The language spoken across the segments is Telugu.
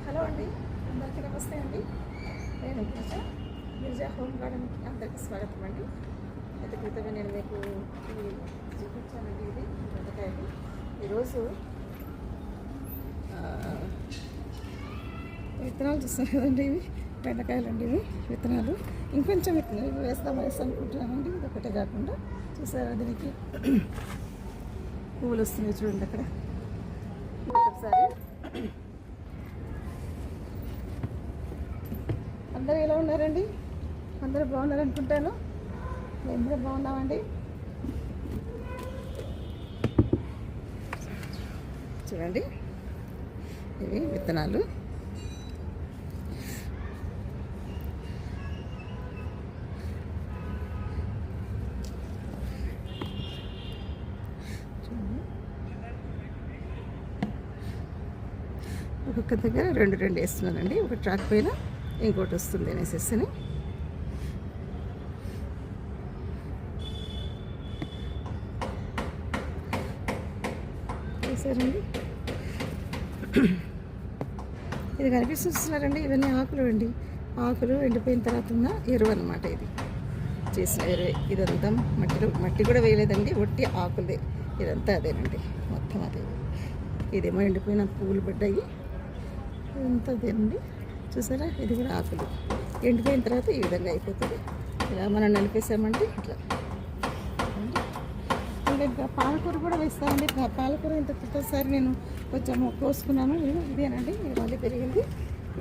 హలో అండి, అందరికీ నమస్తే అండి. నేను గిరిజా హోమ్ గార్డెన్కి అందరికీ స్వాగతం అండి. అయితే క్రితమే నేను మీకు ఇవి చూపించానండి. ఇది బెండకాయలు. ఈరోజు విత్తనాలు చూస్తాను కదండి, ఇవి బెండకాయలు అండి. ఇవి విత్తనాలు ఇంకొంచెం విత్తనాలు ఇవి వేసి అనుకుంటున్నానండి. ఇది ఒకటే కాకుండా చూసారా, దీనికి పువ్వులు వస్తున్నాయి చూడండి అక్కడ. ఒకసారి అందరూ ఎలా ఉన్నారండి? అందరూ బాగున్నారు అనుకుంటాను. మేము కూడా బాగున్నామండి. చూడండి, ఇవి విత్తనాలు. ఒక్కొక్క దగ్గర రెండు వేస్తున్నానండి. ఒక ట్రాక్ పైన ఇంకోటి వస్తుంది అనేసి వేసారండి. ఇది కనిపిస్తున్నారండి, ఇవన్నీ ఆకులు అండి. ఆకులు ఎండిపోయిన తర్వాత ఉన్న ఎరువు అన్నమాట. ఇది చేసిన ఎరువు. ఇదంతా మట్టి కూడా వేయలేదండి, ఒట్టి ఆకులే. ఇదంతా అదేనండి, మొత్తం అదే. ఇదేమో ఎండిపోయిన పువ్వులు పడ్డాయి, ఇదంతా అదేనండి. చూసారా, ఇది కూడా ఆకులు ఎండిపోయిన తర్వాత ఈ విధంగా అయిపోతుంది. ఇలా మనం నలిపేసామంటే ఇట్లా. ఇంకా పాలకూర కూడా వేస్తానండి. పాలకూర ఇంత క్రితంసారి నేను కొంచెం కోసుకున్నాను. ఇదేనండి, మళ్ళీ పెరిగింది.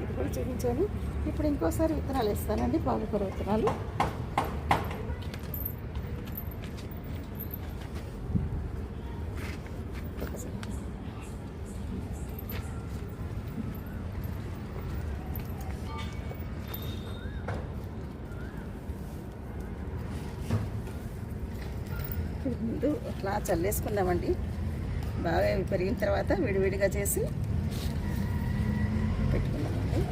ఇది కూడా చూపించాను. ఇప్పుడు ఇంకోసారి విత్తనాలు వేస్తానండి, పాలకూర విత్తనాలు. ముందు అట్లా చల్లేసుకుందామండి. బాగా పెరిగిన తర్వాత విడివిడిగా చేసి పెట్టుకుందామండి.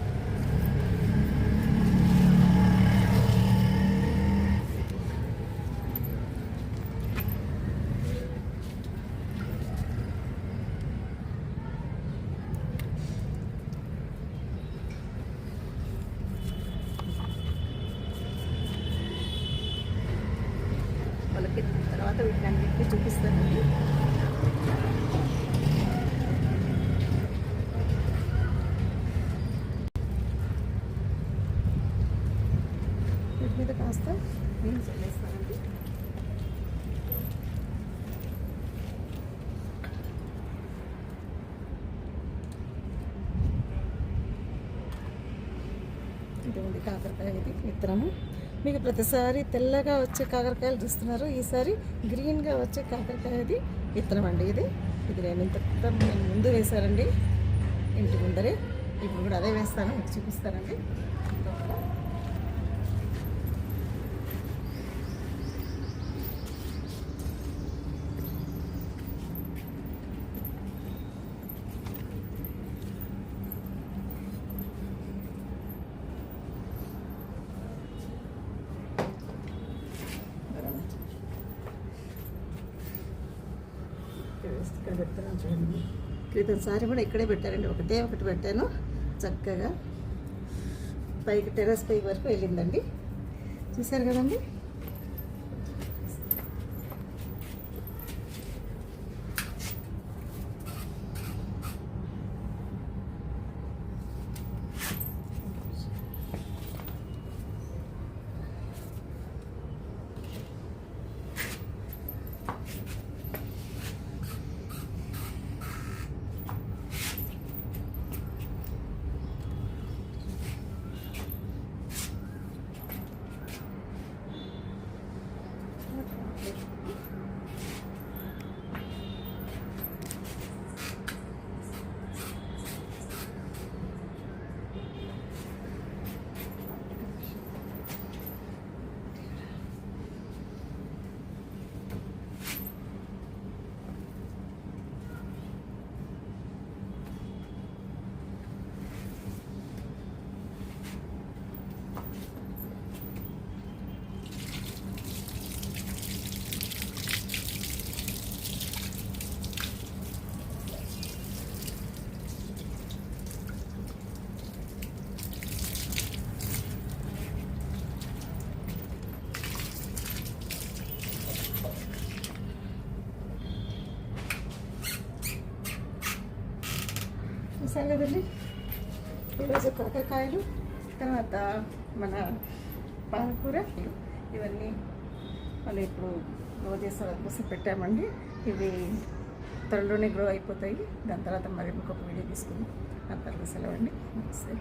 వాళ్ళకి తర్వాత వీటిని అన్నింటినీ చూపిస్తానండి. వీటి మీద కాస్త నీళ్ళు చల్లేస్తానండి. ఇటువంటి కాకరకాయ ఇది విత్తనము. మీకు ప్రతిసారి తెల్లగా వచ్చే కాకరకాయలు చూస్తున్నారు, ఈసారి గ్రీన్గా వచ్చే కాకరకాయది విత్తనం అండి. ఇది నేను ముందు వేశానండి, ఇంటి ముందరే. ఇప్పుడు కూడా అదే వేస్తాను, మీకు చూపిస్తానండి. ఇక్కడ పెడతాను చూడండి. క్రితంసారి కూడా ఇక్కడే పెట్టారండి, ఒకటి పెట్టాను. చక్కగా పైకి టెర్రస్ పైకి వరకు వెళ్ళిందండి. చూసారు కదండి. చూసారు కదండి ఈరోజు కాకరకాయలు, తర్వాత మన పాలకూర, ఇవన్నీ మనం ఇప్పుడు గ్రో చేసే కోసం పెట్టామండి. ఇవి త్వరలోనే గ్రో అయిపోతాయి. దాని తర్వాత మరి ఇంకొక వీడియో తీసుకుందాం. అంతవరకు సెలవండి. నమస్తే.